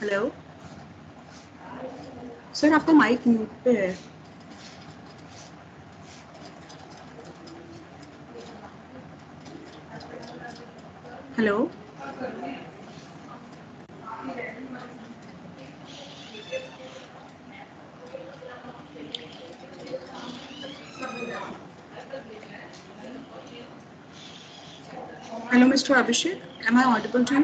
Hello sir, आपका mike mute पे है। Hello hello mister Abhishek, am I audible to you?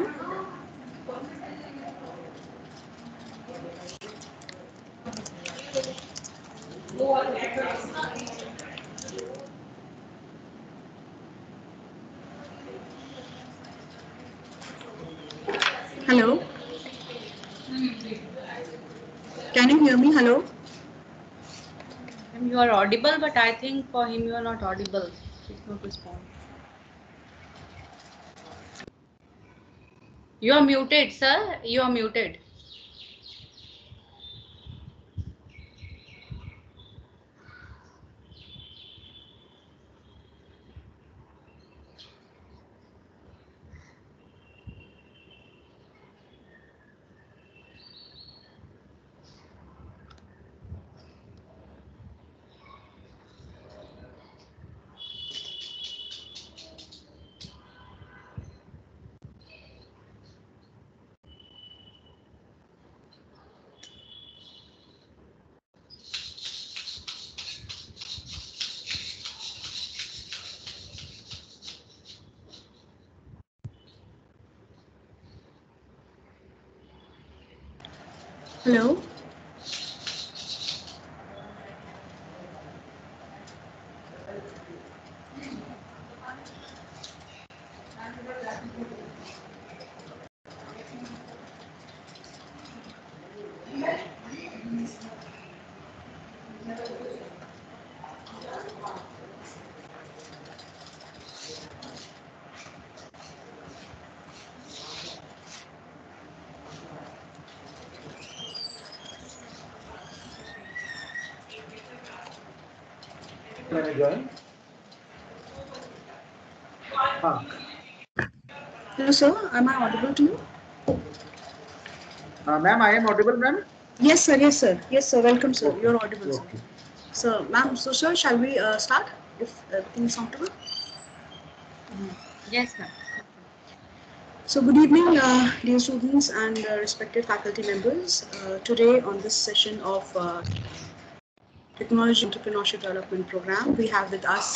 Hello, can you hear me? Hello. You are audible, but I think for him you are not audible. He's not responding. You are muted, sir. You are muted. Hello. Can I join? Hello, sir. Am I audible to you? Ma'am, I am audible, ma'am? Yes, sir. Yes, sir. Yes, sir. Welcome, sir. Okay. You're audible, Okay. sir. So, ma'am, so sir, shall we start if everything is comfortable? Yes, ma'am. So, good evening, dear students and respected faculty members. Today, on this session of Technology Entrepreneurship Development Program, we have with us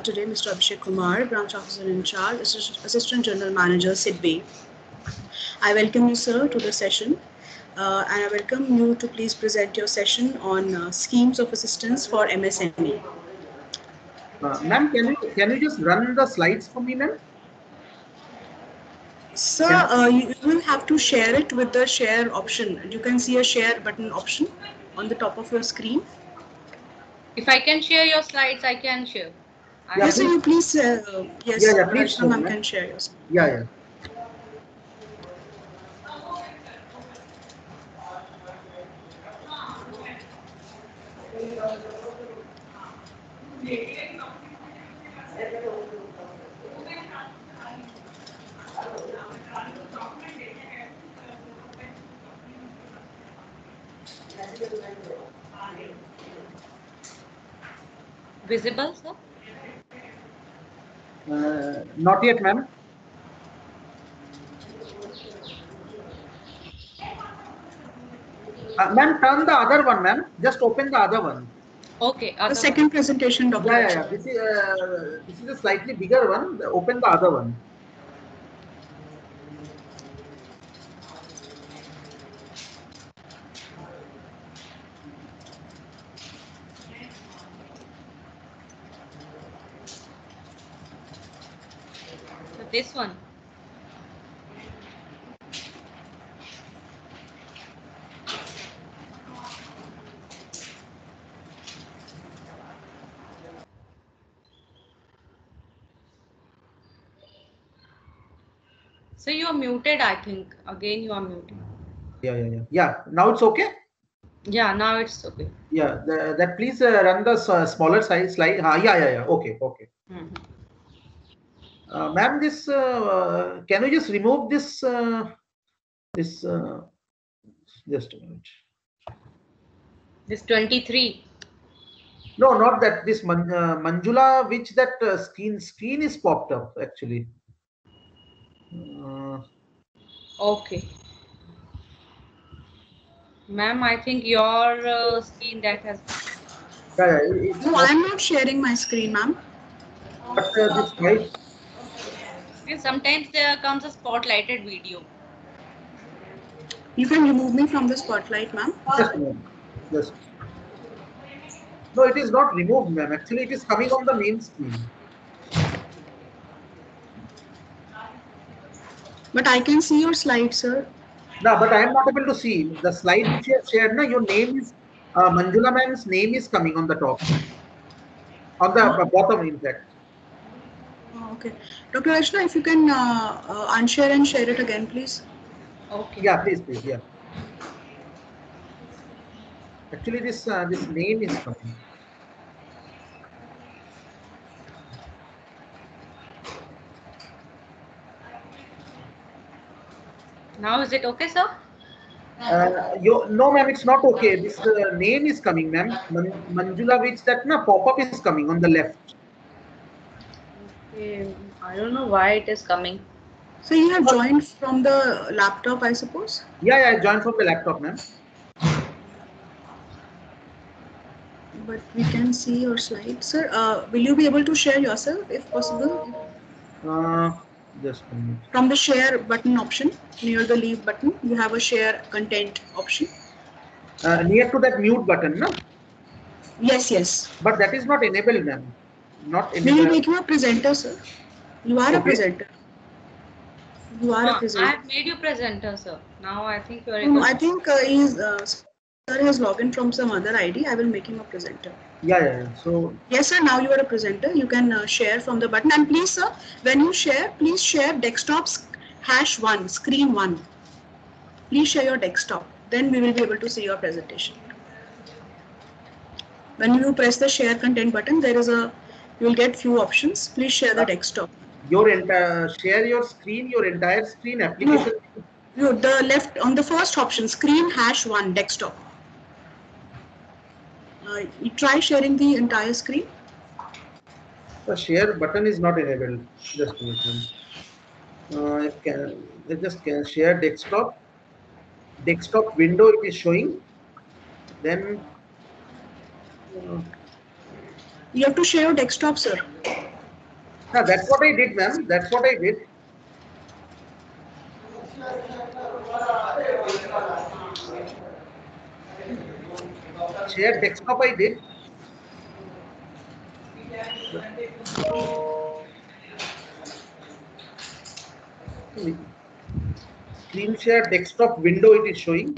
today Mr. Abhishek Kumar, Branch Officer in Charge, Assistant General Manager, SIDBI. I welcome you, sir, to the session. And I welcome you to please present your session on schemes of assistance for MSME. Ma'am, can you just run the slides for me, ma'am? Sir, you will have to share it with the share option. You can see a share button option on the top of your screen. If I can share your slides, I can share. Yeah, Yes, sir, you please, yes, please Rajna share, ma'am ma'am. can share yours. Yeah. Visible, sir? Not yet, ma'am. Ma'am, turn the other one, ma'am. Just open the other one. Okay. The second presentation, Dr. Yeah. This is a slightly bigger one. Open the other one. So this one. So you are muted, I think. Again, you are muted. Yeah. Now it's okay? Yeah, now it's okay. Yeah. That please run the smaller size slide. Yeah. Okay. Ma'am, this can you just remove this Just a minute. This 23. No, not that. This Manjula, which that screen is popped up actually. Okay. Ma'am, I think your screen that has. Yeah, No, I'm not sharing my screen, ma'am. but this slide. And sometimes there comes a spotlighted video. You can remove me from the spotlight, ma'am. Just a moment. Just. No, it is not removed, ma'am. Actually, it is coming on the main screen. But I can see your slide, sir. No, but I am not able to see the slide which you have shared. No, your name is Manjula ma'am's name is coming on the top, on the bottom, in fact. Oh, okay. Dr. Rachna, if you can unshare and share it again, please. Okay. Yeah, please, please. Yeah. Actually, this name is coming. Now is it okay, sir? No, ma'am, it's not okay. This name is coming, ma'am. Manjula, which that na pop-up is coming on the left. Okay. I don't know why it is coming. So you have joined from the laptop, I suppose? Yeah, I joined from the laptop, ma'am. But we can see your slide. Sir, will you be able to share yourself if possible? Just a minute. From the share button option, near the leave button, you have a share content option. Near to that mute button, no? Yes, yes. But that is not enabled, ma'am. Not We will enabled. make you a presenter, sir. You are a Okay. presenter. You are a I presenter. have made you presenter, sir. Now I think you are No, able I to. think sir has logged in from some other ID. I will make him a presenter. Yeah. So Yes, sir. Now you are a presenter. You can share from the button. And please, sir, when you share, please share desktops #1, screen 1. Please share your desktop. Then we will be able to see your presentation. When you press the share content button, you will get few options. Please share the desktop. your entire share your entire screen application. No, the left on the first option, screen #1 desktop. You try sharing the entire screen. The share button is not enabled. Just a minute. Can share desktop. Desktop window it is showing. Then You have to share your desktop, sir. that's what I did, ma'am. That's what I did. Share desktop I did. Screen share desktop window it is showing.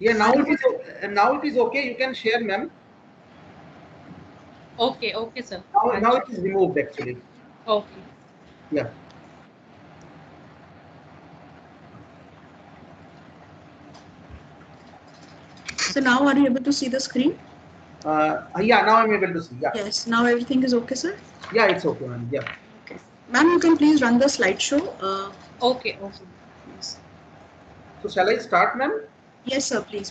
Yeah, now it is okay. You can share, ma'am. Okay, okay, sir. Now it is removed actually. Okay. Yeah. So now are you able to see the screen? Yeah, now I'm able to see. Yeah. Yes. Now everything is okay, sir? Yeah, it's okay, ma'am. Yeah. Okay. Ma'am, you can please run the slideshow. Okay. Yes. So shall I start, ma'am? Yes, sir. Please.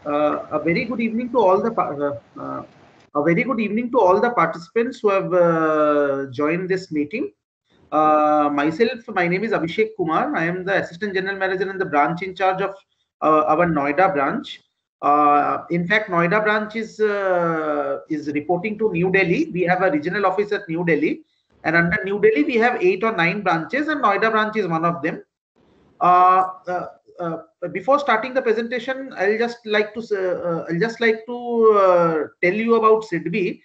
A very good evening to all the participants who have joined this meeting. My name is Abhishek Kumar. I am the Assistant General Manager and the branch in charge of our Noida branch. In fact, Noida branch is reporting to New Delhi. We have a regional office at New Delhi, and under New Delhi we have 8 or 9 branches, and Noida branch is one of them. Before starting the presentation, I'll just like to tell you about SIDBI.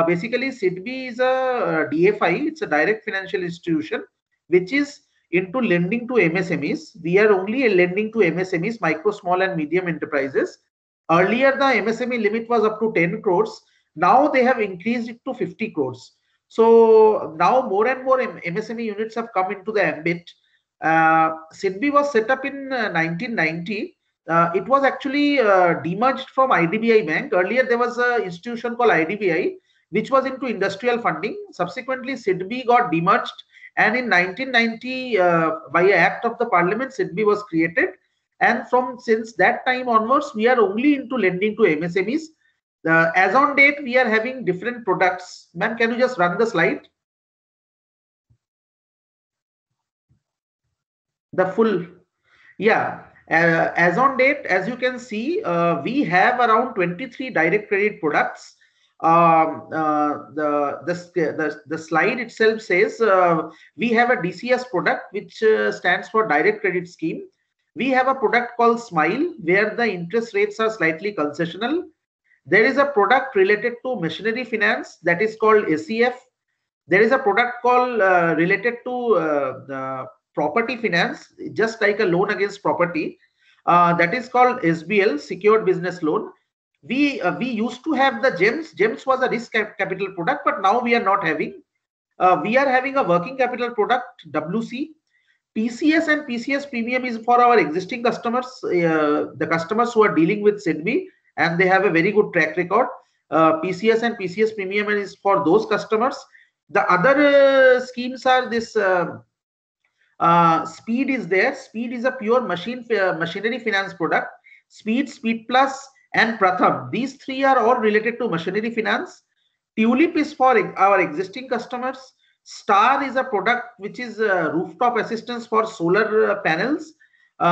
Basically, SIDBI is a DFI. It's a direct financial institution which is into lending to MSMEs. We are only lending to MSMEs, micro, small, and medium enterprises. Earlier, the MSME limit was up to 10 crores. Now they have increased it to 50 crores. So now more and more MSME units have come into the ambit. SIDBI was set up in 1990. It was actually demerged from IDBI Bank. Earlier, there was an institution called IDBI, which was into industrial funding. Subsequently, SIDBI got demerged, and in 1990, by an act of the Parliament, SIDBI was created. And since that time onwards, we are only into lending to MSMEs. As on date, we are having different products. Ma'am, can you just run the slide? The full, yeah. As on date, as you can see, we have around 23 direct credit products. The slide itself says we have a DCS product, which stands for direct credit scheme. We have a product called Smile, where the interest rates are slightly concessional. There is a product related to machinery finance, that is called SEF. There is a product called related to property finance, just like a loan against property, that is called SBL, secured business loan. We used to have the GEMS. GEMS was a risk capital product, but now we are not having. We are having a working capital product, WC. PCS and PCS premium is for our existing customers, the customers who are dealing with SIDBI, and they have a very good track record. PCS and PCS premium is for those customers. The other schemes are this Speed is there. Speed is a pure machinery finance product. Speed, Speed Plus, and Pratham. These three are all related to machinery finance. Tulip is for our existing customers. Star is a product which is rooftop assistance for solar panels.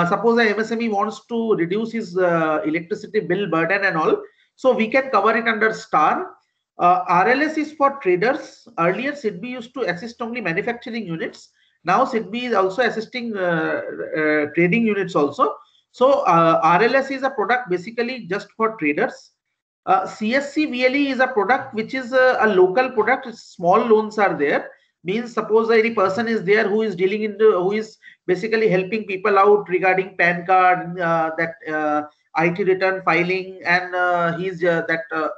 Suppose a MSME wants to reduce his electricity bill burden and all, so we can cover it under Star. RLS is for traders. Earlier, SIDBI used to assist only manufacturing units. Now, SIDBI is also assisting trading units also. So, RLS is a product basically just for traders. CSC VLE is a product which is a local product. Small loans are there. Means suppose any person is there who is dealing who is basically helping people out regarding PAN card, IT return filing, and he's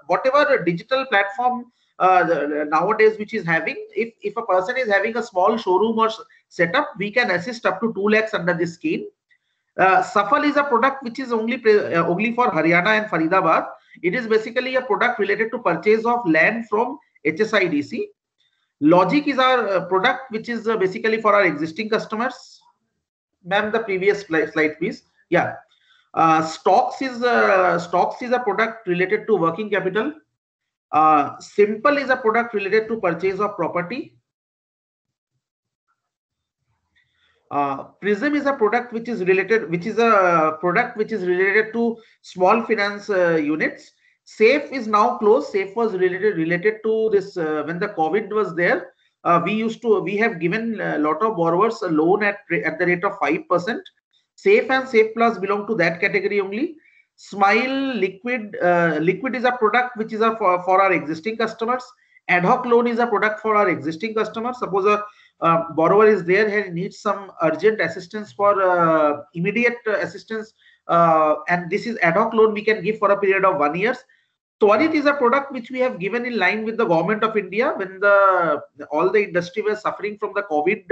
whatever digital platform nowadays which is having. If a person is having a small showroom or setup, we can assist up to 2 lakhs under this scheme. Safal is a product which is only for Haryana and Faridabad. It is basically a product related to purchase of land from HSIDC. Logic is our product which is basically for our existing customers. Ma'am, the previous slide, please. Yeah. Stocks is a product related to working capital. Simple is a product related to purchase of property. Prism is a product which is related to small finance units. Safe is now closed. Safe was related to this when the COVID was there. We have given a lot of borrowers a loan at the rate of 5%. Safe and Safe Plus belong to that category only. Smile Liquid is a product which is for our existing customers. Ad hoc loan is a product for our existing customers. Suppose a borrower is there and needs some urgent assistance for immediate assistance, and this is ad hoc loan we can give for a period of 1 year. Twarit is a product which we have given in line with the government of India when all the industry was suffering from the COVID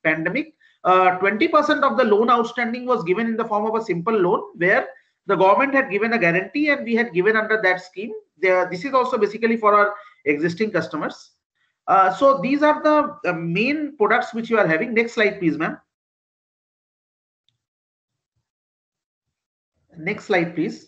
pandemic. 20% of the loan outstanding was given in the form of a simple loan where the government had given a guarantee and we had given under that scheme. This is also basically for our existing customers. So these are the main products which you are having. Next slide, please, ma'am. Next slide, please.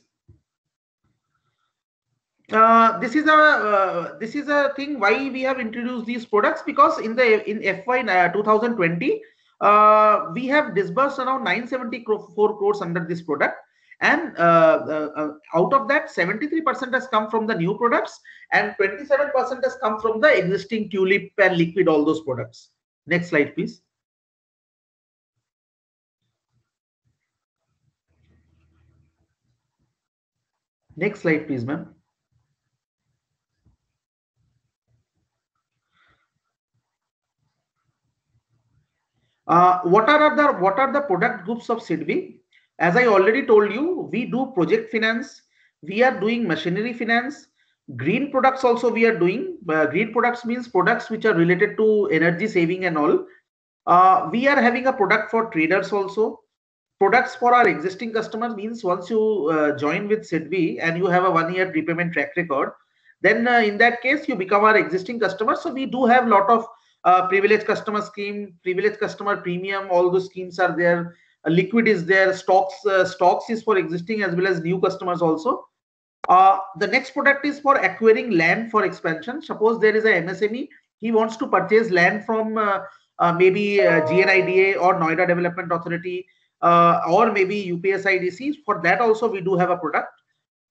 This is a thing why we have introduced these products, because in FY 2020 we have disbursed around 974 crores under this product, and out of that 73% has come from the new products and 27% has come from the existing Tulip and Liquid, all those products. Next slide, please. Next slide, please, ma'am. What are the product groups of SIDBI? As I already told you, we do project finance, we are doing machinery finance, Green products also we are doing. Green products means products which are related to energy saving and all. We are having a product for traders also. Products for our existing customers means once you join with SIDBI and you have a 1 year prepayment track record, then in that case you become our existing customer. So we do have lot of privileged customer scheme, privileged customer premium. All those schemes are there. Liquid is there. Stocks is for existing as well as new customers also. The next product is for acquiring land for expansion. Suppose there is a MSME, he wants to purchase land from maybe GNIDA or Noida Development Authority or maybe UPSIDC. For that also we do have a product.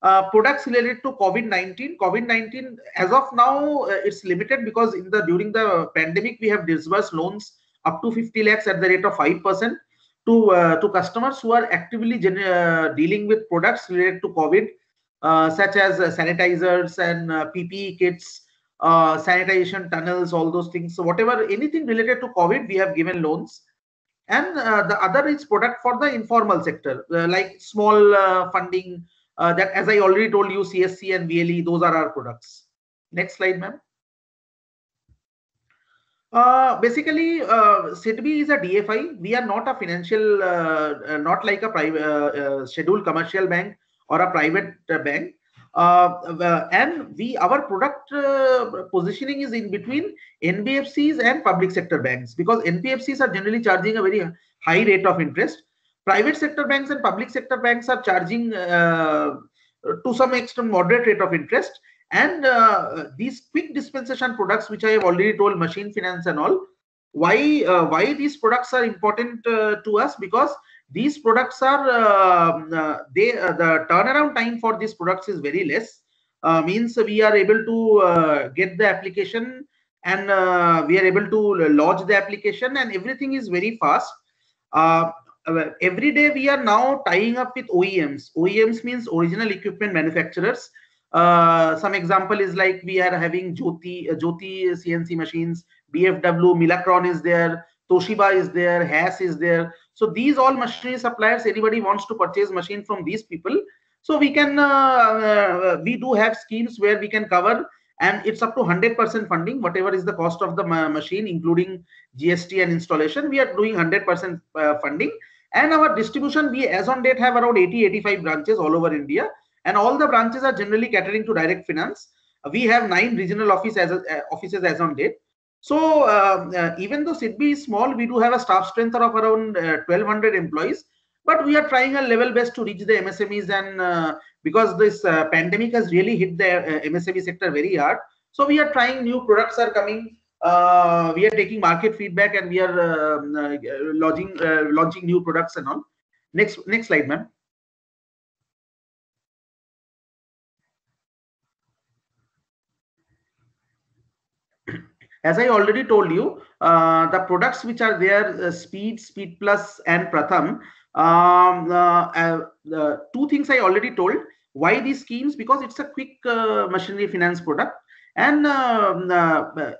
Products related to COVID-19. COVID-19 as of now it's limited because during the pandemic we have disbursed loans up to 50 lakhs at the rate of 5% to customers who are actively dealing with products related to COVID, such as sanitizers and PPE kits, sanitization tunnels, all those things. So whatever, anything related to COVID, we have given loans. And the other is product for the informal sector, like small funding, that as I already told you, CSC and VLE, those are our products. Next slide, ma'am. Basically, SIDBI is a DFI. We are not a financial, not like a private scheduled commercial bank or a private bank. And our product positioning is in between NBFCs and public sector banks, because NBFCs are generally charging a very high rate of interest. Private sector banks and public sector banks are charging to some extent moderate rate of interest. And these quick dispensation products, which I have already told, machine finance and all, why these products are important to us? Because these products are the turnaround time for these products is very less. Means we are able to get the application, and we are able to lodge the application, and everything is very fast. Every day we are now tying up with OEMs. OEMs means original equipment manufacturers. Some example is like we are having Jyoti CNC machines, BFW, Milacron is there, Toshiba is there, Haas is there. So these all machinery suppliers, anybody wants to purchase machine from these people. So we can, we do have schemes where we can cover, and it's up to 100% funding. Whatever is the cost of the machine, including GST and installation, we are doing 100% funding. And our distribution, we as on date have around 80-85 branches all over India. And all the branches are generally catering to direct finance. We have 9 regional offices as on date. So even though SIDBI is small, we do have a staff strength of around 1,200 employees. But we are trying a level best to reach the MSMEs, and because this pandemic has really hit the MSME sector very hard. So we are trying, new products are coming. We are taking market feedback, and we are launching new products and all. Next slide, ma'am. As I already told you, the products which are there, Speed, Speed Plus, and Pratham. The 2 things I already told. Why these schemes? Because it's a quick machinery finance product. And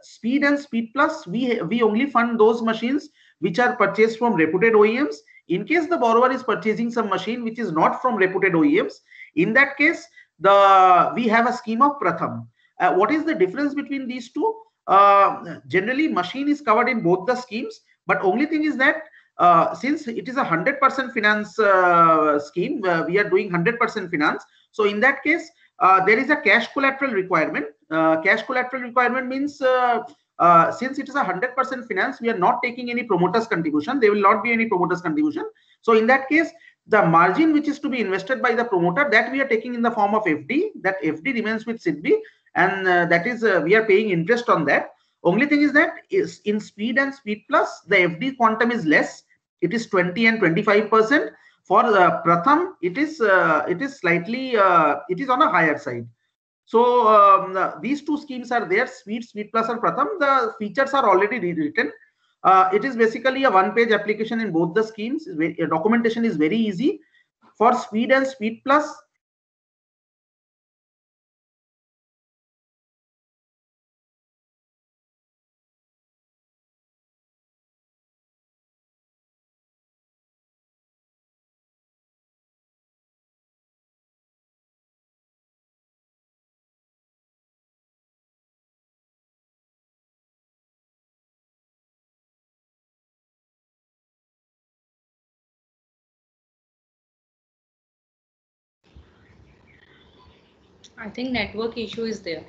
Speed and Speed Plus, we only fund those machines which are purchased from reputed OEMs. In case the borrower is purchasing some machine which is not from reputed OEMs, in that case, we have a scheme of Pratham. What is the difference between these two? Generally, machine is covered in both the schemes, but only thing is that since it is a 100% finance scheme, we are doing 100% finance. So in that case, there is a cash collateral requirement. Cash collateral requirement means since it is a 100% finance, we are not taking any promoters contribution. There will not be any promoters contribution. So in that case, the margin which is to be invested by the promoter, that we are taking in the form of FD. That FD remains with SIDBI, and that is we are paying interest on that. Only thing is that is in Speed and Speed Plus, the FD quantum is less. It is 20 and 25%. For Pratham, it is slightly it is on a higher side. So these 2 schemes are there, Speed Plus, and Pratham. The features are already rewritten. It is basically a 1-page application in both the schemes. Documentation is very easy. For Speed and Speed Plus, I think network issue is there.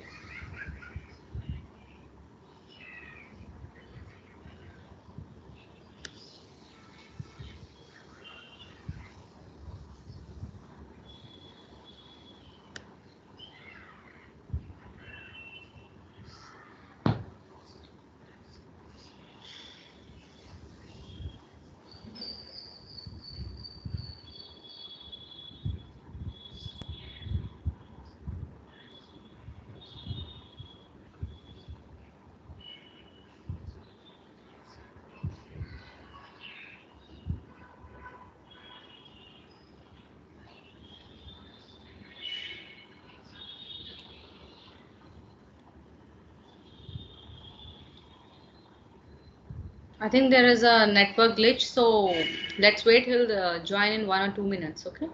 I think there is a network glitch, so let's wait. He'll join in 1 or 2 minutes, okay?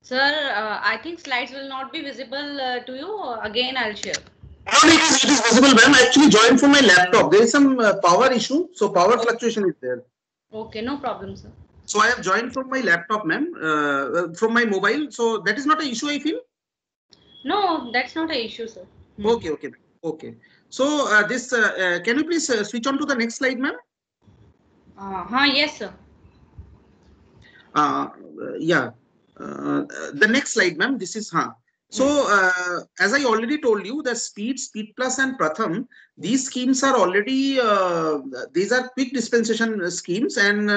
Sir, I think slides will not be visible to you. Again, I'll share. No, it is visible, ma'am. I actually joined from my laptop. There is some power issue, so power fluctuation is there. Okay, no problem, sir. So I have joined from my laptop, ma'am, from my mobile. So that is not an issue, I feel. No, that's not an issue, sir. Okay, okay, okay. So can you please switch on to the next slide, ma'am? Yes, sir. Yeah. The next slide, ma'am. This is So as I already told you, the Speed Plus, and Pratham, these schemes are already these are quick dispensation schemes, and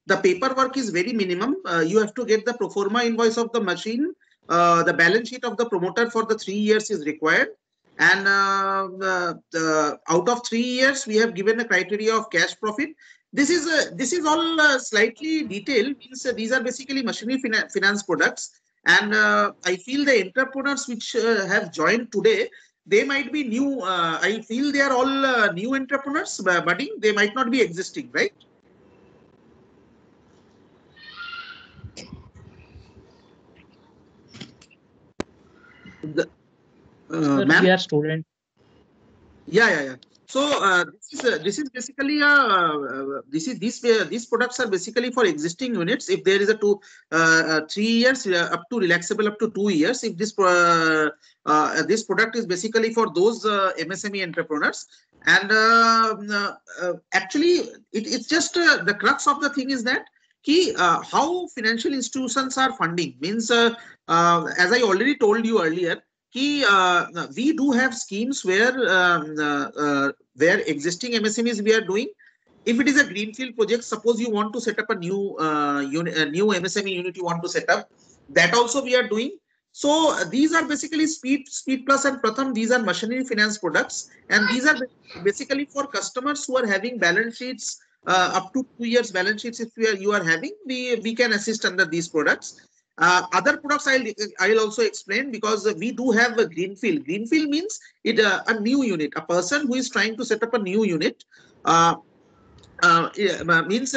the paperwork is very minimum. You have to get the pro forma invoice of the machine. The balance sheet of the promoter for the 3 years is required. And out of 3 years, we have given a criteria of cash profit. This is all slightly detailed. Means these are basically machinery finance products, and I feel the entrepreneurs which have joined today, they might be new. I feel they are all new entrepreneurs, budding. They might not be existing, right? Sir, we are student. Yeah. So this is basically these products are basically for existing units. If there is a 3 years up to relaxable up to 2 years, if this this product is basically for those MSME entrepreneurs, and actually it's just the crux of the thing is that how financial institutions are funding means as I already told you earlier. We do have schemes where existing MSMEs we are doing. If it is a greenfield project, suppose you want to set up a new new MSME unit you want to set up, that also we are doing. So these are basically Speed Plus and Pratham. These are machinery finance products, and these are basically for customers who are having balance sheets up to 2 years balance sheets. If you are having, we can assist under these products. Other products I'll also explain, because we do have a greenfield. Greenfield means it a new unit. A person who is trying to set up a new unit means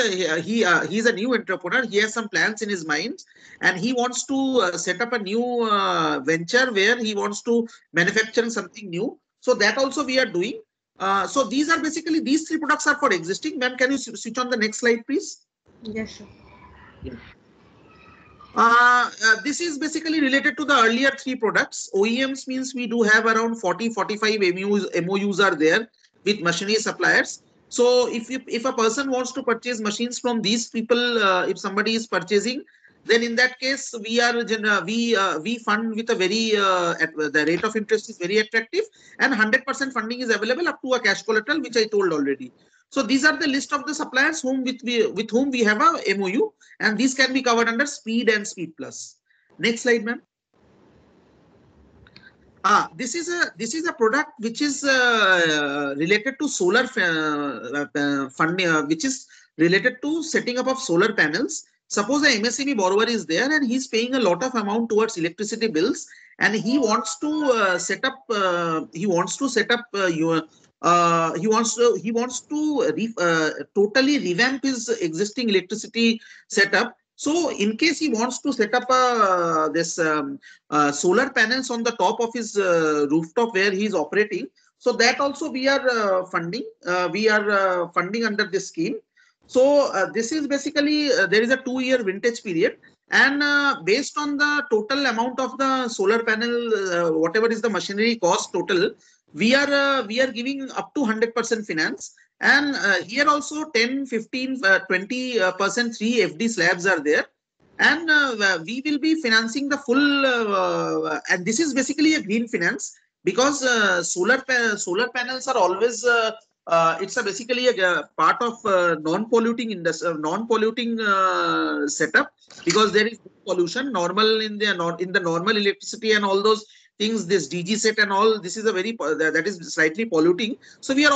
he's a new entrepreneur. He has some plans in his mind, and he wants to set up a new venture where he wants to manufacture something new. So that also we are doing. So these are basically, these 3 products are for existing. Ma'am, can you switch on the next slide, please? Yes, sir. Yeah. This is basically related to the earlier three products. OEMs means we do have around 40-45 MOUs are there with machinery suppliers. So if a person wants to purchase machines from these people, if somebody is purchasing, then in that case we fund with a very the rate of interest is very attractive, and 100% funding is available up to a cash collateral, which I told already. So these are the list of the suppliers with whom we have a MOU, and these can be covered under Speed and Speed Plus. Next slide, ma'am. This is a product which is related to solar funding, which is related to setting up of solar panels. Suppose a MSME borrower is there and he's paying a lot of amount towards electricity bills, and he wants to set up totally revamp his existing electricity setup. So in case he wants to set up solar panels on the top of his rooftop where he is operating, so that also we are funding. We are funding under this scheme. So this is basically there is a 2-year vintage period, and based on the total amount of the solar panel, whatever is the machinery cost total, we are giving up to 100% finance. And here also 10, 15, 20% 3 FD slabs are there. And we will be financing the full, and this is basically a green finance, because solar panels are always, it's basically a part of non-polluting industry, non-polluting setup, because there is pollution normal in the normal electricity and all those things, this DG set and all, this is a very that is slightly polluting. So we are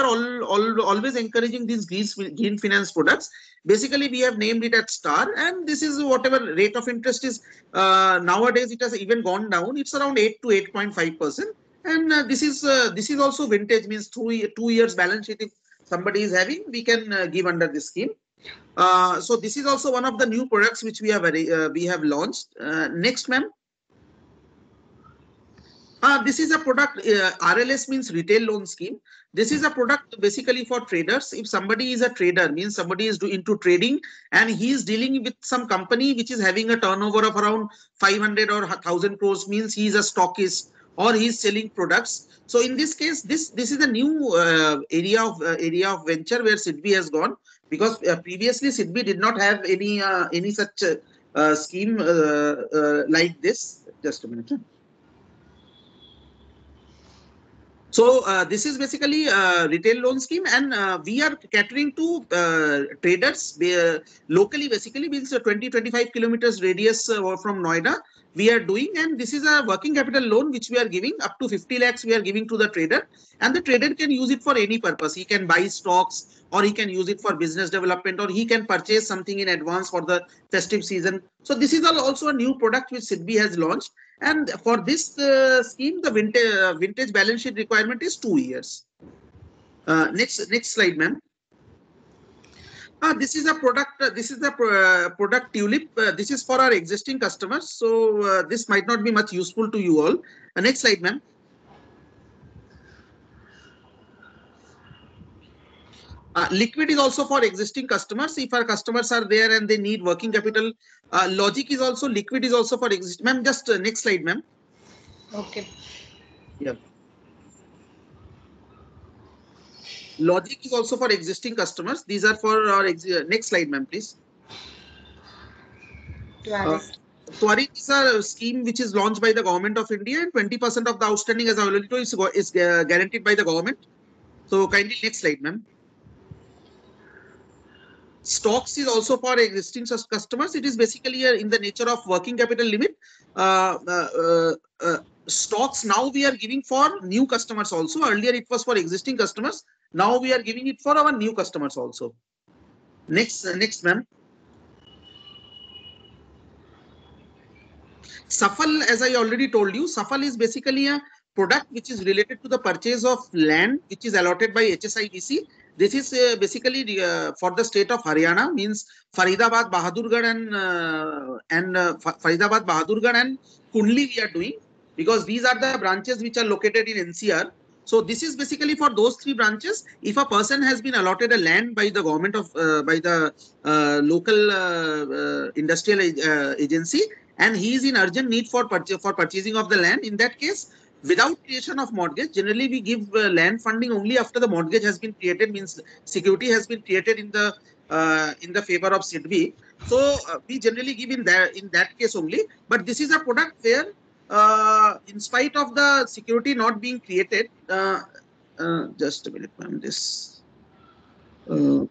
always encouraging these green finance products. Basically we have named it at Star, and this is whatever rate of interest is nowadays. It has even gone down. It's around 8 to 8.5%, and this is also vintage, means 2 years balance sheet if somebody is having, we can give under this scheme. So this is also one of the new products which we have launched. Next, ma'am. This is a product, RLS means retail loan scheme. This is a product basically for traders. If somebody is a trader, means somebody is into trading and he is dealing with some company which is having a turnover of around 500 or 1000 crores, means he is a stockist or he is selling products. So in this case, this is a new area of venture where SIDBI has gone, because previously SIDBI did not have any such scheme like this. Just a minute. So this is basically a retail loan scheme, and we are catering to traders locally. Basically means 20-25 kilometers radius from Noida we are doing, and this is a working capital loan which we are giving up to 50 lakhs we are giving to the trader, and the trader can use it for any purpose. He can buy stocks, or he can use it for business development, or he can purchase something in advance for the festive season. So this is also a new product which SIDBI has launched. And for this scheme, the vintage balance sheet requirement is 2 years. Next slide, ma'am. This is a product. This is the product Tulip. This is for our existing customers, so this might not be much useful to you all. Next slide, ma'am. Liquid is also for existing customers. If our customers are there and they need working capital, Logic is also, liquid is also for existing. Ma'am, just next slide, ma'am. Okay. Yeah. Logic is also for existing customers. These are for our next slide, ma'am, please. Twarit is a scheme which is launched by the government of India, and 20% of the outstanding, as I already told, is guaranteed by the government. So kindly next slide, ma'am. Stocks is also for existing customers. It is basically in the nature of working capital limit. Stocks now we are giving for new customers also. Earlier it was for existing customers. Now we are giving it for our new customers also. Next, ma'am. Safal, as I already told you, Safal is basically a product which is related to the purchase of land which is allotted by HSIDC. This is basically for the state of Haryana, means Faridabad, Bahadurgarh and Kundli we are doing, because these are the branches which are located in NCR. So this is basically for those 3 branches. If a person has been allotted a land by the government of by the local industrial agency, and he is in urgent need for purchasing of the land, in that case, without creation of mortgage, generally we give land funding only after the mortgage has been created, means security has been created in the favor of SIDBI. So we generally give in that case only. But this is a product where in spite of the security not being created, just a minute, ma'am. This, shall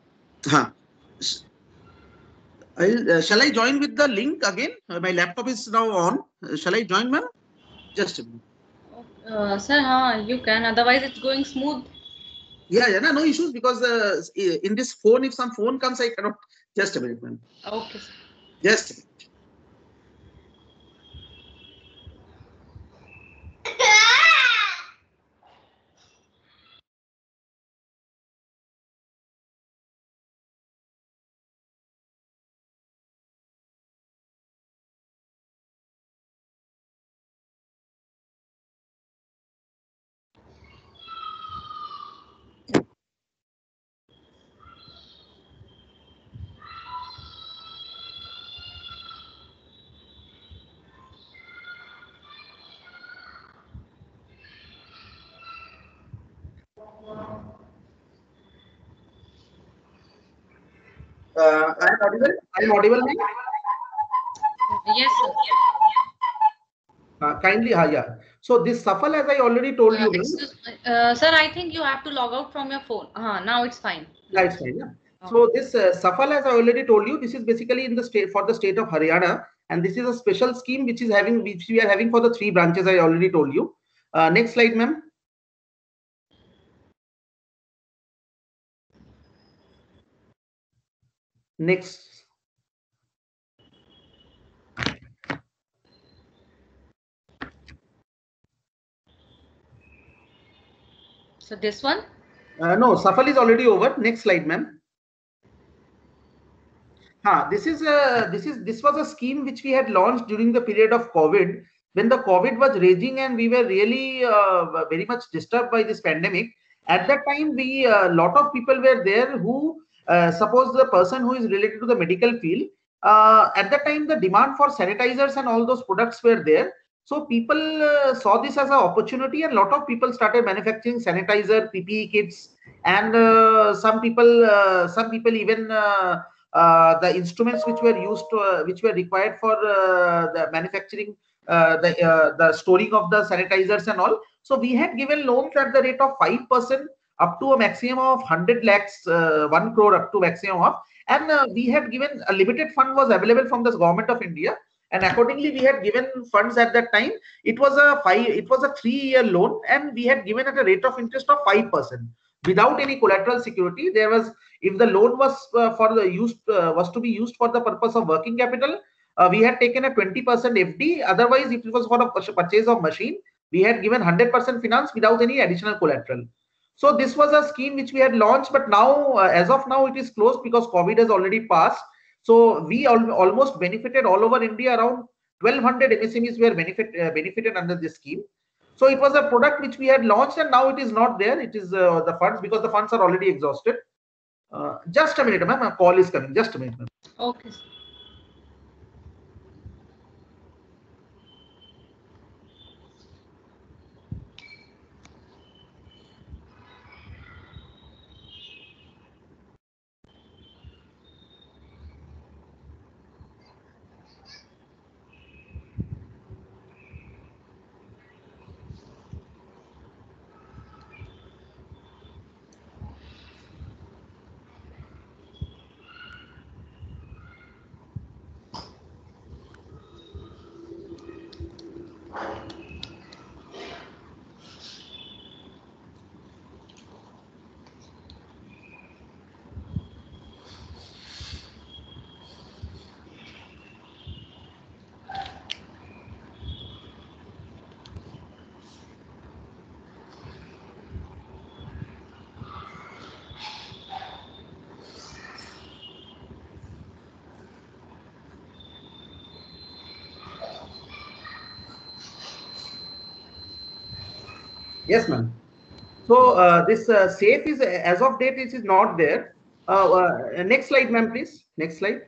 I join with the link again? My laptop is now on. Shall I join, ma'am? Just a minute. Sir, you can. Otherwise, it's going smooth. Yeah, no issues, because in this phone, if some phone comes, I cannot. Just a minute, ma'am. Okay. Just a minute. I'm audible. Yes, sir. Kindly, yeah. So this Safal, as I already told you, sir, I think you have to log out from your phone. Now it's fine. That's fine. Yeah. So this Safal, as I already told you, this is basically in the state for the state of Haryana, and this is a special scheme which we are having for the 3 branches I already told you. Next slide, ma'am. Next. So this one? No, Safal is already over. Next slide, ma'am. This was a scheme which we had launched during the period of COVID, when the COVID was raging and we were really very much disturbed by this pandemic. At that time, lot of people were there who, suppose the person who is related to the medical field, at that time the demand for sanitizers and all those products were there. So people saw this as an opportunity, and a lot of people started manufacturing sanitizer, PPE kits, and some people even the instruments which were used to, which were required for the manufacturing, the storing of the sanitizers and all. So we had given loans at the rate of 5% up to a maximum of 100 lakhs, 1 crore up to maximum of, and we had given a limited fund was available from the government of India, and accordingly we had given funds at that time. It was a 3-year loan, and we had given at a rate of interest of 5% without any collateral security. There was, if the loan was was to be used for the purpose of working capital, we had taken a 20% FD. Otherwise, if it was for a purchase of machine, we had given 100% finance without any additional collateral. So this was a scheme which we had launched, but now, as of now, it is closed because COVID has already passed. So we almost benefited all over India. Around 1,200 MSMEs were benefited under this scheme. So it was a product which we had launched, and now it is not there. It is the funds, because the funds are already exhausted. Just a minute, ma'am. A call is coming. Just a minute, ma'am. Okay. Yes, ma'am. So this SAFE is, as of date, it is not there. Next slide, ma'am, please. Next slide.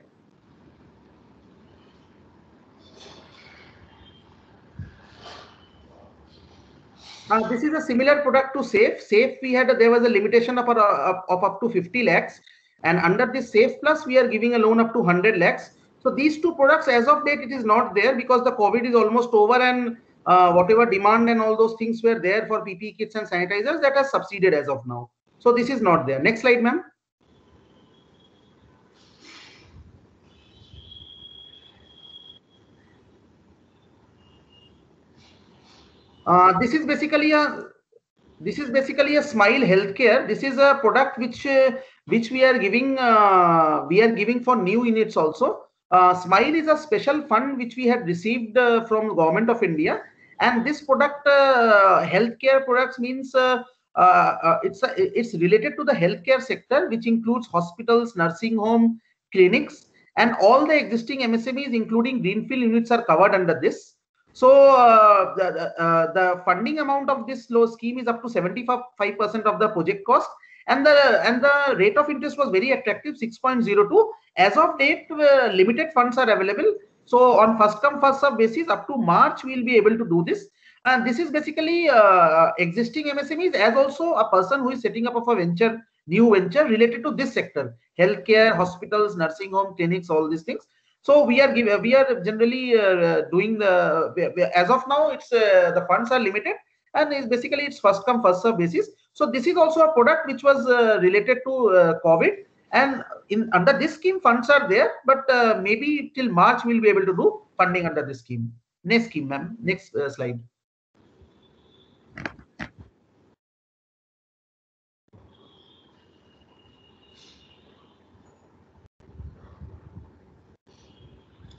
This is a similar product to SAFE. SAFE, there was a limitation of up to 50 lakhs, and under this SAFE Plus, we are giving a loan up to 100 lakhs. So these two products, as of date, it is not there because the COVID is almost over, and whatever demand and all those things were there for PPE kits and sanitizers, that has subsided as of now. So this is not there. Next slide, ma'am. This is basically a Smile Healthcare. This is a product which we are giving for new units also. Smile is a special fund which we had received from Government of India, and this product, healthcare products, means it's related to the healthcare sector, which includes hospitals, nursing home, clinics, and all the existing MSMEs, including greenfield units, are covered under this. So the funding amount of this loan scheme is up to 75% of the project cost, and the rate of interest was very attractive, 6.02. As of date, limited funds are available. So on first come first serve basis, up to March, we will be able to do this. And this is basically existing MSMEs, as also a person who is setting up of a new venture related to this sector: healthcare, hospitals, nursing home, clinics, all these things. So we are generally doing as of now, it's the funds are limited, and it's basically it's first come first serve basis. So this is also a product which was related to COVID, and under this scheme funds are there, but maybe till March we'll be able to do funding under this scheme. Next scheme, ma'am. Next slide.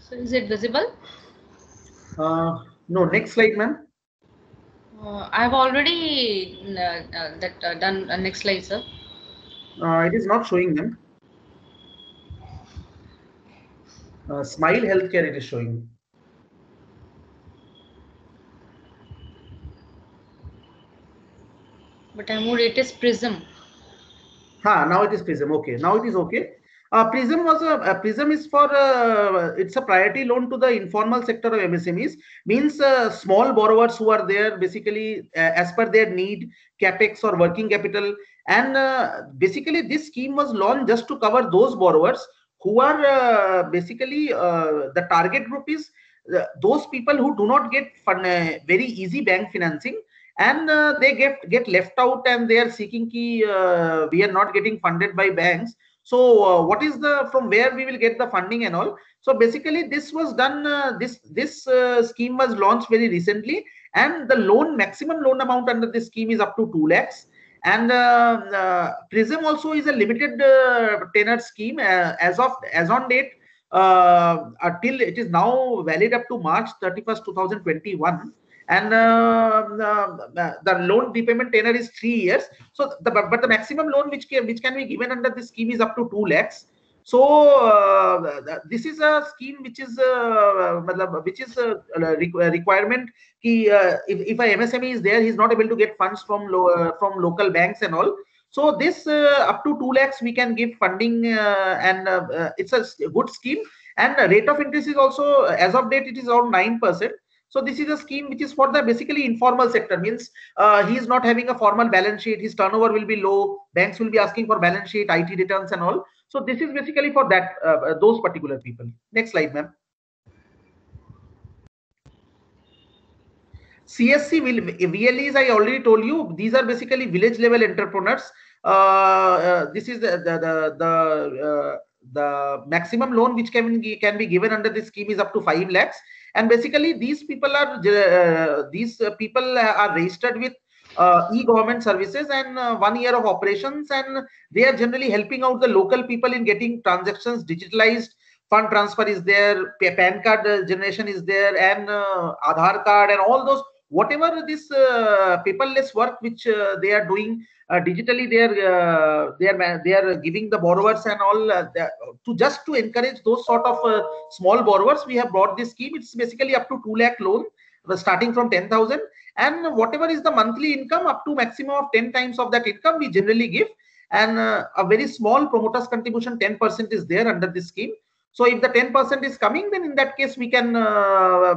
So is it visible? No, next slide, ma'am. I've already done next slide, sir. It is not showing them. Smile Healthcare, it is showing. But it is Prism. Now it is Prism. Okay, now it is okay. Prism is for it's a priority loan to the informal sector of MSMEs. Means small borrowers who are there basically as per their need, capex or working capital, and basically this scheme was launched just to cover those borrowers who are basically the target group is those people who do not get very easy bank financing, and they get left out, and they are seeking we are not getting funded by banks. So what is from where we will get the funding and all? So basically this was done, this scheme was launched very recently, and the maximum loan amount under this scheme is up to 2 lakhs. And Prism also is a limited tenor scheme as on date, till it is now valid up to March 31st, 2021. And the loan repayment tenor is 3 years. So but the maximum loan which can be given under this scheme is up to 2 lakhs. So this is a scheme which is a requirement. If a MSME is there, he is not able to get funds from local banks and all. So this up to 2 lakhs we can give funding, and it's a good scheme. And the rate of interest is also, as of date, it is around 9%. So this is a scheme which is for the basically informal sector. Means he is not having a formal balance sheet, his turnover will be low, banks will be asking for balance sheet, IT returns and all. So this is basically for that those particular people. Next slide, ma'am. CSC VLEs, I already told you, these are basically village level entrepreneurs. This is the maximum loan which can be given under this scheme is up to 5 lakhs. And basically these people are registered with e-government services and 1 year of operations, and they are generally helping out the local people in getting transactions digitalized. Fund transfer is there, PAN card generation is there, and Aadhaar card and all those, whatever this paperless work which they are doing digitally, they are giving the borrowers and all, to encourage those sort of small borrowers. We have brought this scheme. It's basically up to 2 lakh loan starting from 10,000, and whatever is the monthly income up to maximum of 10 times of that income we generally give, and a very small promoters contribution 10% is there under this scheme. So if the 10% is coming, then in that case we can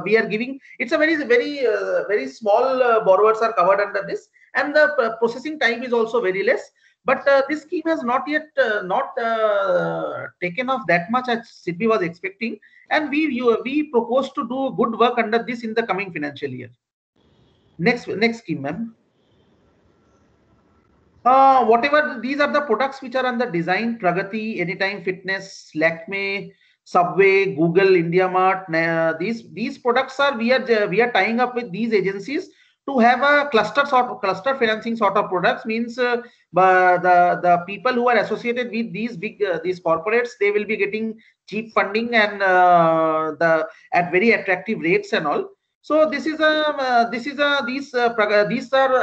we are giving, it's a very small borrowers are covered under this, and the processing time is also very less. But this scheme has not yet taken off that much as SIDBI was expecting, and we propose to do good work under this in the coming financial year. Next scheme, ma'am. Whatever, these are the products which are under design: Pragati, Anytime Fitness, Lakme, Subway, Google, IndiaMart. These products are, we are tying up with these agencies to have a cluster financing sort of products. Means the people who are associated with these big these corporates, they will be getting cheap funding and at very attractive rates and all. So these are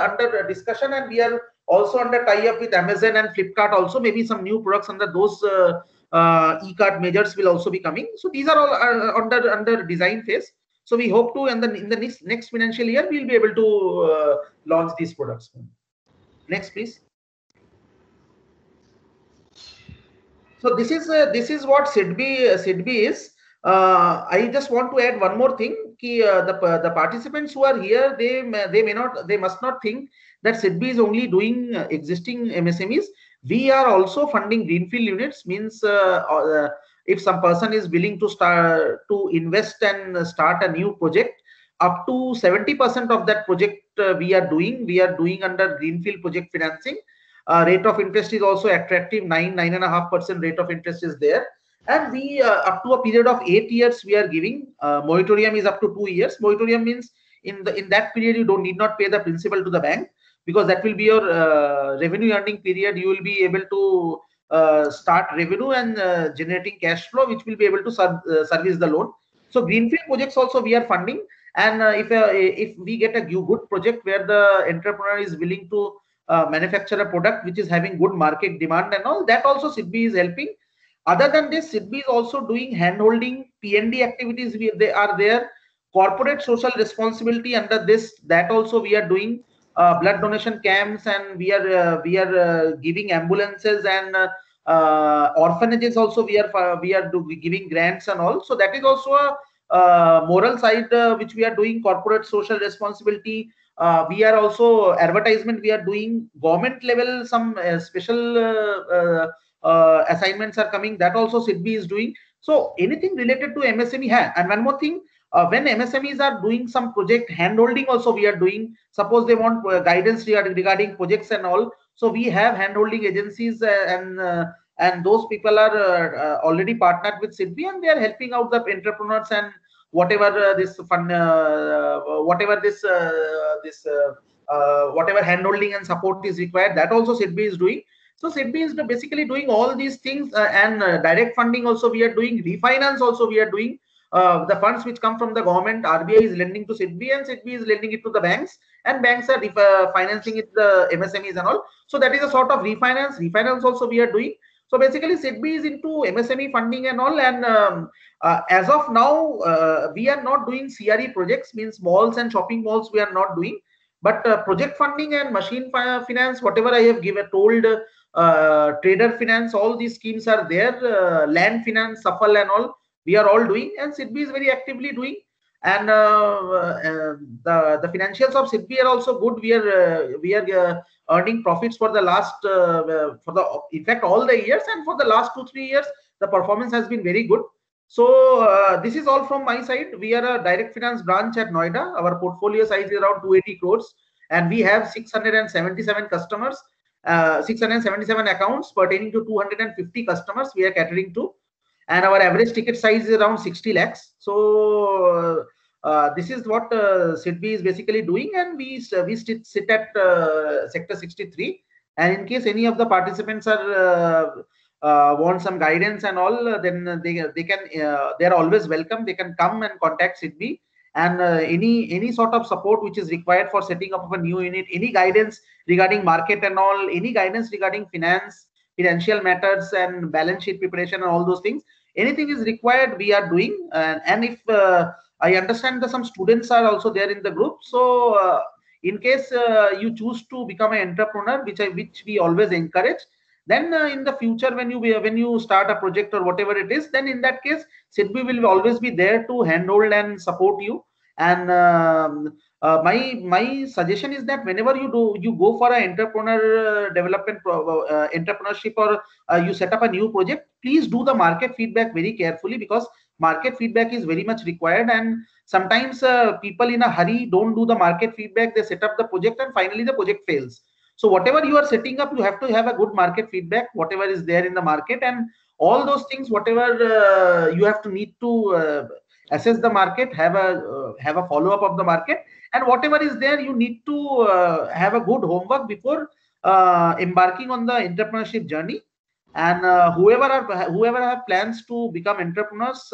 under discussion, and we are also under tie-up with Amazon and Flipkart also. Maybe some new products under those e-card measures will also be coming. So these are all under design phase. So we hope to, in the next financial year, we'll be able to launch these products. Next, please. So this is what SIDBI is. I just want to add one more thing. The participants who are here, they must not think that SIDBI is only doing existing MSMEs. We are also funding greenfield units. Means if some person is willing to invest and start a new project, up to 70% of that project we are doing under greenfield project financing. Rate of interest is also attractive. 9.5% rate of interest is there. And we up to a period of 8 years we are giving. Moratorium is up to 2 years. Moratorium means in that period you need not pay the principal to the bank, because that will be your revenue earning period. You will be able to start revenue and generating cash flow, which will be able to service the loan. So greenfield projects also we are funding, and if we get a good project where the entrepreneur is willing to manufacture a product which is having good market demand and all, that also SIDBI is helping. Other than this, SIDBI is also doing hand-holding P&D activities. They are there. Corporate social responsibility under this, that also we are doing. Blood donation camps, and we are giving ambulances, and orphanages also we are giving grants and all. So that is also a moral side which we are doing. Corporate social responsibility. We are also advertisement. We are doing government level. Some special assignments are coming. That also SIDBI is doing. So anything related to MSME. And one more thing. When MSMEs are doing some project, hand-holding also we are doing. Suppose they want guidance regarding projects and all. So we have hand-holding agencies, and those people are already partnered with SIDBI, and they are helping out the entrepreneurs, and whatever this fund, whatever hand-holding and support is required, that also SIDBI is doing. So SIDBI is basically doing all these things, and direct funding also we are doing. Refinance also we are doing. The funds which come from the government, RBI is lending to SIDBI, and SIDBI is lending it to the banks, and banks are financing it, the MSMEs and all. So that is a sort of refinance. Refinance also we are doing. So basically SIDBI is into MSME funding and all. And as of now, we are not doing CRE projects, means malls and shopping malls we are not doing. But project funding and machine finance, whatever I have told, trader finance, all these schemes are there. Land finance, SAFAL and all, we are all doing, and SIDBI is very actively doing. And the financials of SIDBI are also good. We are earning profits for the last in fact all the years, and for the last 2-3 years the performance has been very good. So this is all from my side. We are a direct finance branch at Noida. Our portfolio size is around 280 crores, and we have 677 customers, 677 accounts pertaining to 250 customers we are catering to. And our average ticket size is around 60 lakhs. So this is what SIDBI is basically doing, and we sit at sector 63. And in case any of the participants are want some guidance and all, then they are always welcome. They can come and contact SIDBI, and any sort of support which is required for setting up of a new unit, any guidance regarding market and all, any guidance regarding financial matters and balance sheet preparation and all those things, anything is required, we are doing. And if I understand that some students are also there in the group, so In case you choose to become an entrepreneur, which we always encourage, then in the future when you start a project or whatever it is, then in that case SIDBI will always be there to handhold and support you. And my suggestion is that whenever you go for an entrepreneur development entrepreneurship, or you set up a new project, please do the market feedback very carefully, because market feedback is very much required. And sometimes people in a hurry don't do the market feedback, they set up the project and finally the project fails. So whatever you are setting up, you have to have a good market feedback, whatever is there in the market, and all those things, whatever you have to need to assess the market, have a follow up of the market, and whatever is there, you need to have a good homework before embarking on the entrepreneurship journey. And whoever have plans to become entrepreneurs,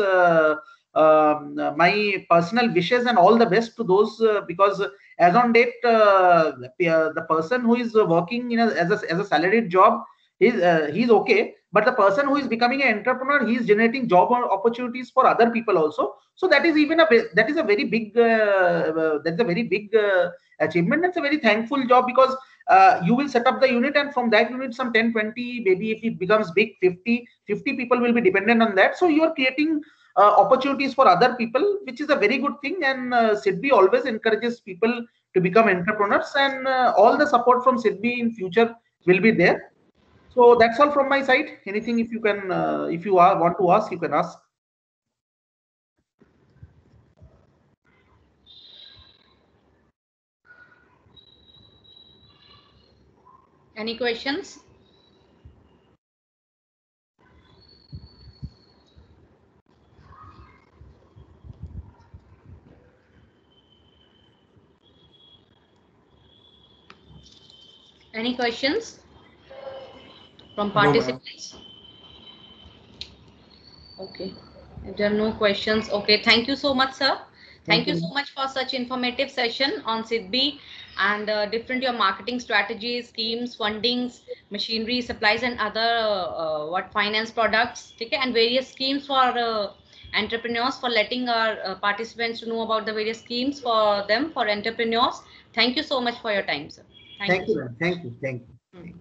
my personal wishes and all the best to those, because as on date, the person who is working as a salaried job, he's okay, but the person who is becoming an entrepreneur, he is generating job opportunities for other people also. So that is a very big achievement. That's a very thankful job, because you will set up the unit, and from that unit some 10, 20, maybe if it becomes big, 50 people will be dependent on that. So you are creating opportunities for other people, which is a very good thing. And SIDBI always encourages people to become entrepreneurs, and all the support from SIDBI in future will be there. So that's all from my side. Anything if you can, if you want to ask, you can ask. Any questions? Any questions from participants? No, okay, if there are no questions, okay, thank you so much, sir. Thank you so much for such informative session on SIDBI and different your marketing strategies, schemes, fundings, machinery, supplies, and other finance products, okay, and various schemes for entrepreneurs, for letting our participants to know about the various schemes for them, for entrepreneurs. Thank you so much for your time, sir. Thank you. Thank you. Okay.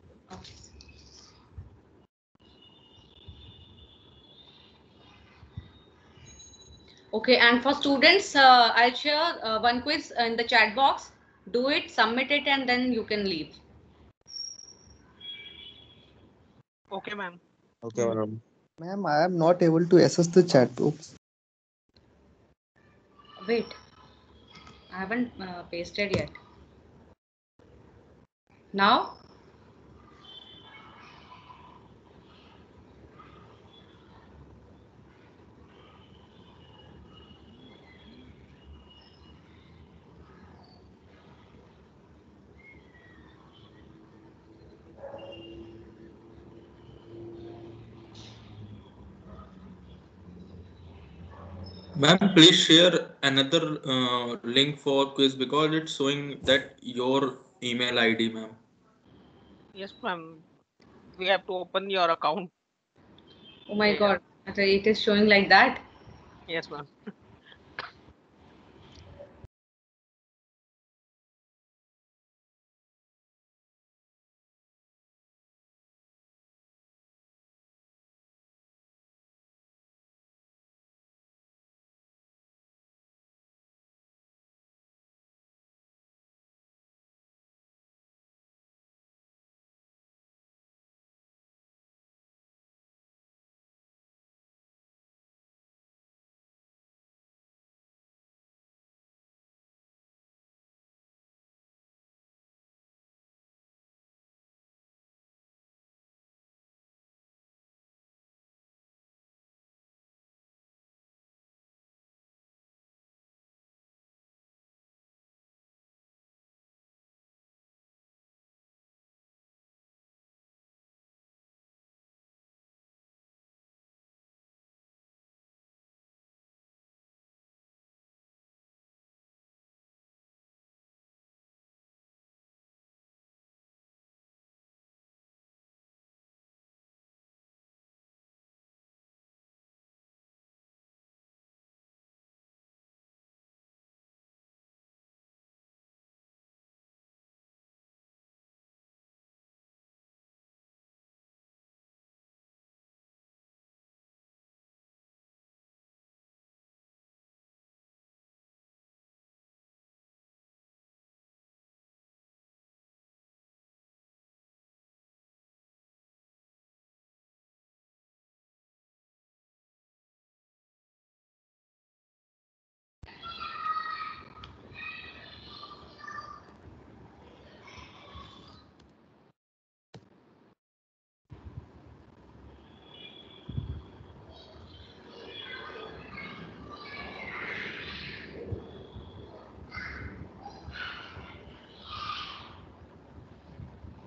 Okay, and for students, I'll share one quiz in the chat box. Do it, submit it, and then you can leave. Okay, ma'am. Okay, ma'am. Ma'am, I am not able to access the chat box. Wait, I haven't pasted yet. Now? Ma'am, please share another link for quiz, because it's showing that your email ID, ma'am. Yes, ma'am. We have to open your account. Oh my God, it is showing like that? Yes, ma'am.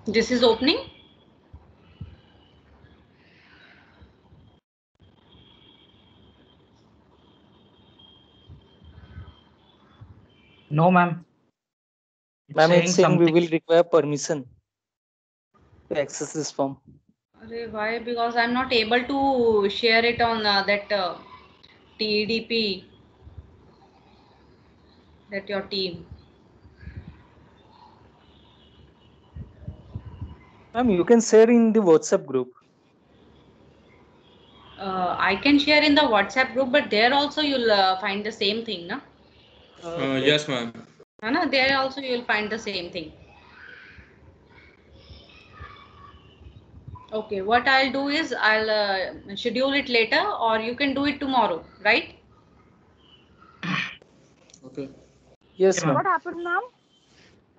This is opening. No, ma'am. Ma'am, it's saying we something. will require permission to access this form. Why? Because I'm not able to share it on that TEDP, that your team. Ma'am, you can share in the WhatsApp group. I can share in the WhatsApp group, but there also you'll find the same thing, na? Yes, ma'am. There also you'll find the same thing. Okay, what I'll do is I'll schedule it later, or you can do it tomorrow, right? Okay. Yes, Okay, ma'am. ma'am. What happened, ma'am?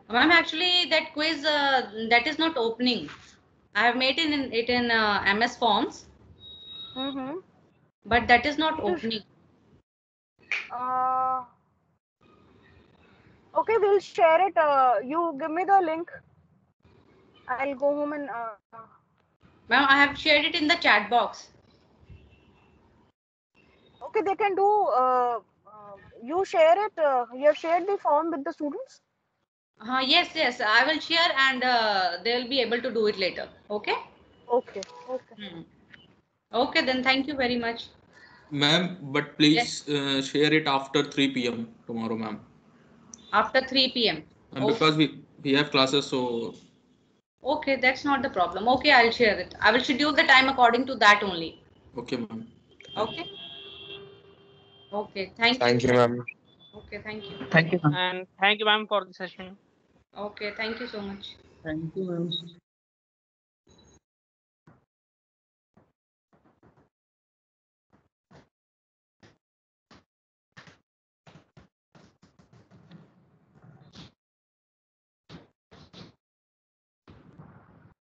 Ma'am, actually that quiz that is not opening. I have made it in MS Forms, Mm-hmm. but that is not It is. opening. Okay, we'll share it. You give me the link. I'll go home and. Ma'am, I have shared it in the chat box. Okay, they can do. You share it. You have shared the form with the students. Yes, I will share, and they'll be able to do it later. Okay. Okay. Okay. Okay, then thank you very much. Ma'am, but Yes. please share it after 3 p.m. tomorrow, ma'am. After 3 p.m. Because we have classes, so. Okay, that's not the problem. Okay, I'll share it. I will schedule the time according to that only. Okay, ma'am. Okay. Okay, thank Thank you. you, ma'am. Okay, thank you. Thank you, ma'am. And thank you, ma'am, for the session. Okay, thank you so much. Thank you, ma'am.